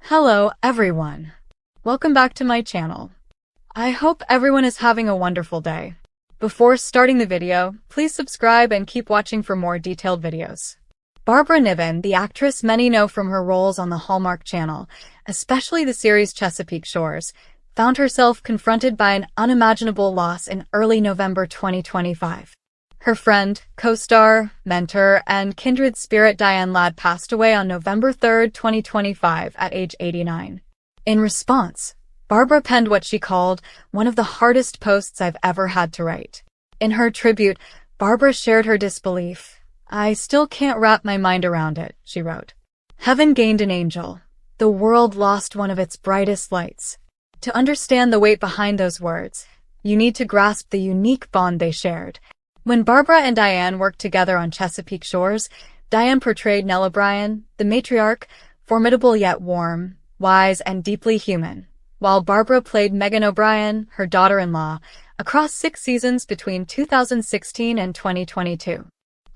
Hello, everyone. Welcome back to my channel. I hope everyone is having a wonderful day. Before starting the video, please subscribe and keep watching for more detailed videos. Barbara Niven, the actress many know from her roles on the Hallmark channel, especially the series Chesapeake Shores, found herself confronted by an unimaginable loss in early November 2025. Her friend, co-star, mentor, and kindred spirit Diane Ladd passed away on November 3, 2025 at age 89. In response, Barbara penned what she called one of the hardest posts I've ever had to write. In her tribute, Barbara shared her disbelief. "I still can't wrap my mind around it," she wrote. "Heaven gained an angel. The world lost one of its brightest lights." To understand the weight behind those words, you need to grasp the unique bond they shared. When Barbara and Diane worked together on Chesapeake Shores, Diane portrayed Nell O'Brien, the matriarch, formidable yet warm, wise, and deeply human, while Barbara played Megan O'Brien, her daughter-in-law, across 6 seasons between 2016 and 2022.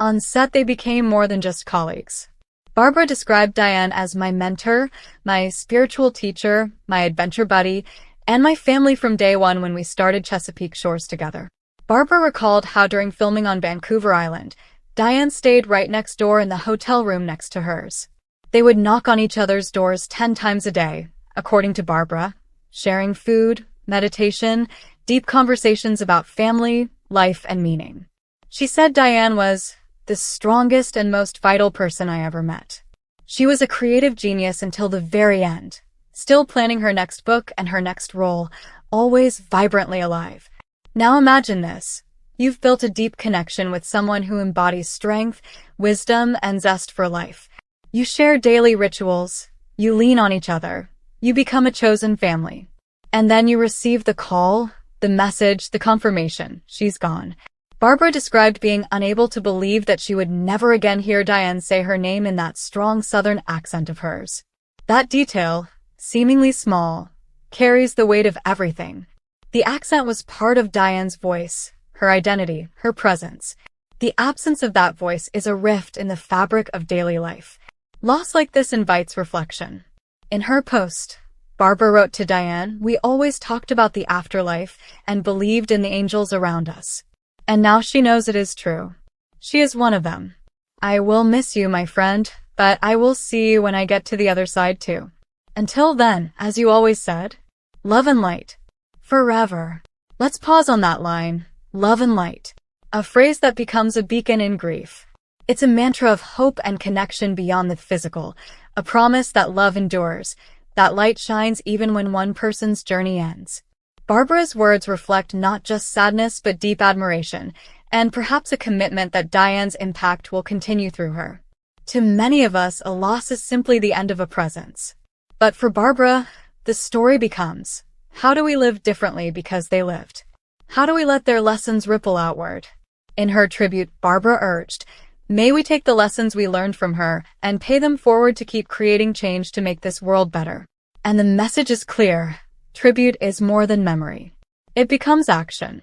On set, they became more than just colleagues. Barbara described Diane as my mentor, my spiritual teacher, my adventure buddy, and my family from day one when we started Chesapeake Shores together. Barbara recalled how during filming on Vancouver Island, Diane stayed right next door in the hotel room next to hers. They would knock on each other's doors 10 times a day, according to Barbara, sharing food, meditation, deep conversations about family, life, and meaning. She said Diane was the strongest and most vital person I ever met. She was a creative genius until the very end, still planning her next book and her next role, always vibrantly alive. Now imagine this. You've built a deep connection with someone who embodies strength, wisdom, and zest for life. You share daily rituals, you lean on each other, you become a chosen family. And then you receive the call, the message, the confirmation. She's gone. Barbara described being unable to believe that she would never again hear Diane say her name in that strong Southern accent of hers. That detail, seemingly small, carries the weight of everything. The accent was part of Diane's voice, her identity, her presence. The absence of that voice is a rift in the fabric of daily life. Loss like this invites reflection. In her post, Barbara wrote to Diane, "We always talked about the afterlife and believed in the angels around us. And now she knows it is true. She is one of them. I will miss you, my friend, but I will see you when I get to the other side too. Until then, as you always said, love and light. Forever." Let's pause on that line, love and light. A phrase that becomes a beacon in grief. It's a mantra of hope and connection beyond the physical, a promise that love endures, that light shines even when one person's journey ends. Barbara's words reflect not just sadness but deep admiration, and perhaps a commitment that Diane's impact will continue through her. To many of us, a loss is simply the end of a presence. But for Barbara, the story becomes, how do we live differently because they lived? How do we let their lessons ripple outward? In her tribute, Barbara urged, "May we take the lessons we learned from her and pay them forward to keep creating change to make this world better." And the message is clear. Tribute is more than memory. It becomes action.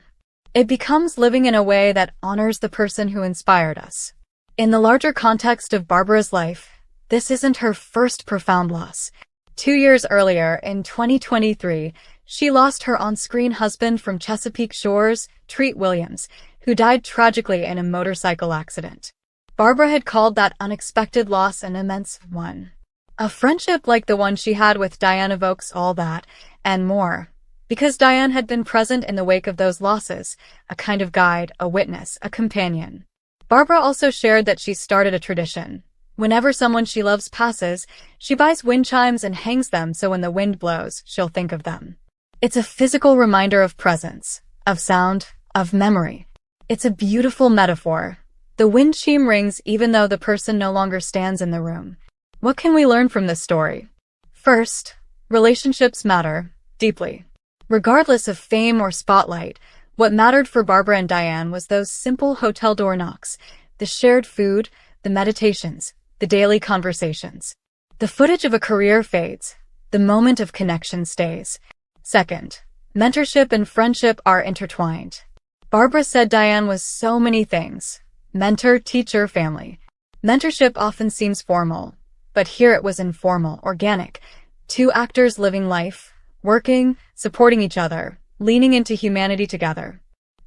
It becomes living in a way that honors the person who inspired us. In the larger context of Barbara's life, this isn't her first profound loss. 2 years earlier, in 2023, she lost her on-screen husband from Chesapeake Shores, Treat Williams, who died tragically in a motorcycle accident. Barbara had called that unexpected loss an immense one. A friendship like the one she had with Diane evokes all that, and more. Because Diane had been present in the wake of those losses, a kind of guide, a witness, a companion. Barbara also shared that she started a tradition. Whenever someone she loves passes, she buys wind chimes and hangs them so when the wind blows, she'll think of them. It's a physical reminder of presence, of sound, of memory. It's a beautiful metaphor. The wind chime rings even though the person no longer stands in the room. What can we learn from this story? First, relationships matter, deeply. Regardless of fame or spotlight, what mattered for Barbara and Diane was those simple hotel door knocks, the shared food, the meditations, the daily conversations. The footage of a career fades, the moment of connection stays. Second, mentorship and friendship are intertwined. Barbara said Diane was so many things: mentor, teacher, family. Mentorship often seems formal, but here it was informal, organic. Two actors living life, working, supporting each other, leaning into humanity together.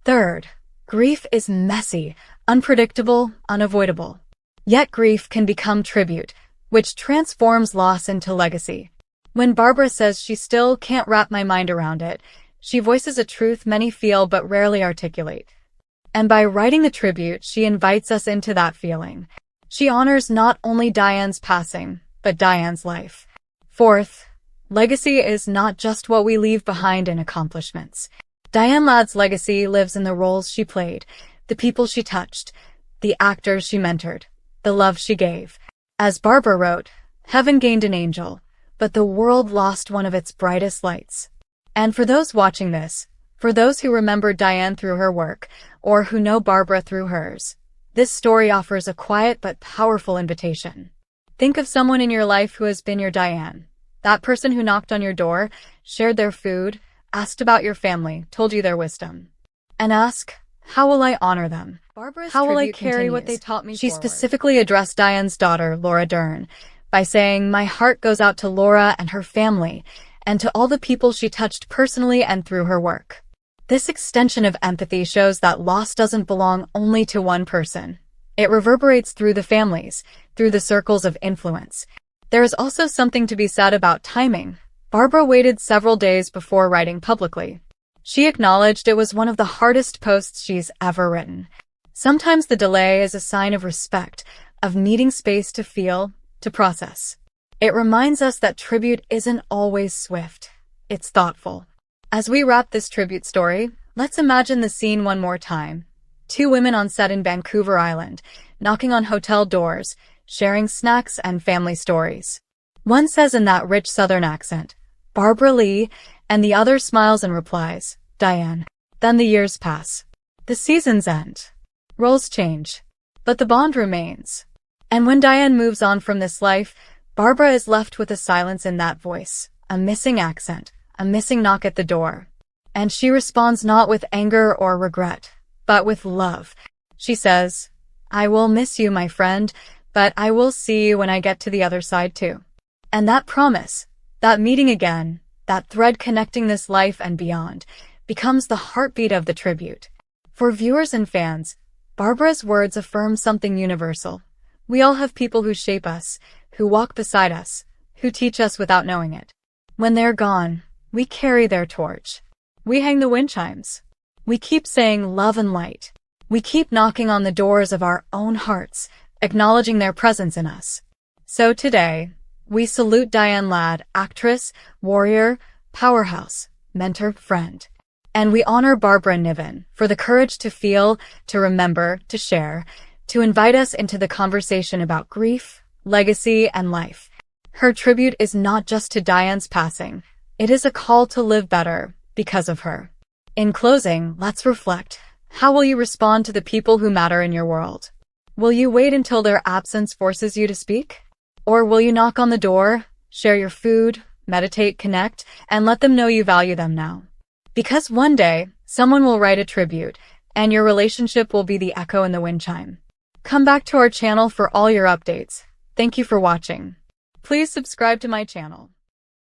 Third, grief is messy, unpredictable, unavoidable. Yet grief can become tribute, which transforms loss into legacy. When Barbara says she still can't wrap my mind around it, she voices a truth many feel but rarely articulate. And by writing the tribute, she invites us into that feeling. She honors not only Diane's passing, but Diane's life. Fourth, legacy is not just what we leave behind in accomplishments. Diane Ladd's legacy lives in the roles she played, the people she touched, the actors she mentored, the love she gave. As Barbara wrote, "Heaven gained an angel, but the world lost one of its brightest lights." And for those watching this, for those who remember Diane through her work, or who know Barbara through hers, this story offers a quiet but powerful invitation. Think of someone in your life who has been your Diane. That person who knocked on your door, shared their food, asked about your family, told you their wisdom. And ask, how will I honor them? How will I carry what they taught me forward? She specifically addressed Diane's daughter, Laura Dern, by saying, "My heart goes out to Laura and her family, and to all the people she touched personally and through her work." This extension of empathy shows that loss doesn't belong only to one person. It reverberates through the families, through the circles of influence. There is also something to be said about timing. Barbara waited several days before writing publicly. She acknowledged it was one of the hardest posts she's ever written. Sometimes the delay is a sign of respect, of needing space to feel, to process. It reminds us that tribute isn't always swift. It's thoughtful. As we wrap this tribute story, let's imagine the scene one more time. Two women on set in Vancouver Island, knocking on hotel doors, sharing snacks and family stories. One says in that rich Southern accent, "Barbara Lee," and the other smiles and replies, "Diane." Then the years pass. The seasons end. Roles change. But the bond remains. And when Diane moves on from this life, Barbara is left with a silence in that voice, a missing accent, a missing knock at the door. And she responds not with anger or regret, but with love. She says, "I will miss you, my friend, but I will see you when I get to the other side too." And that promise, that meeting again, that thread connecting this life and beyond, becomes the heartbeat of the tribute. For viewers and fans, Barbara's words affirm something universal. We all have people who shape us, who walk beside us, who teach us without knowing it. When they're gone, we carry their torch. We hang the wind chimes. We keep saying love and light. We keep knocking on the doors of our own hearts, acknowledging their presence in us. So today, we salute Diane Ladd, actress, warrior, powerhouse, mentor, friend. And we honor Barbara Niven for the courage to feel, to remember, to share, to invite us into the conversation about grief, legacy, and life. Her tribute is not just to Diane's passing. It is a call to live better because of her. In closing, let's reflect. How will you respond to the people who matter in your world? Will you wait until their absence forces you to speak? Or will you knock on the door, share your food, meditate, connect, and let them know you value them now? Because one day, someone will write a tribute, and your relationship will be the echo in the wind chime. Come back to our channel for all your updates. Thank you for watching. Please subscribe to my channel.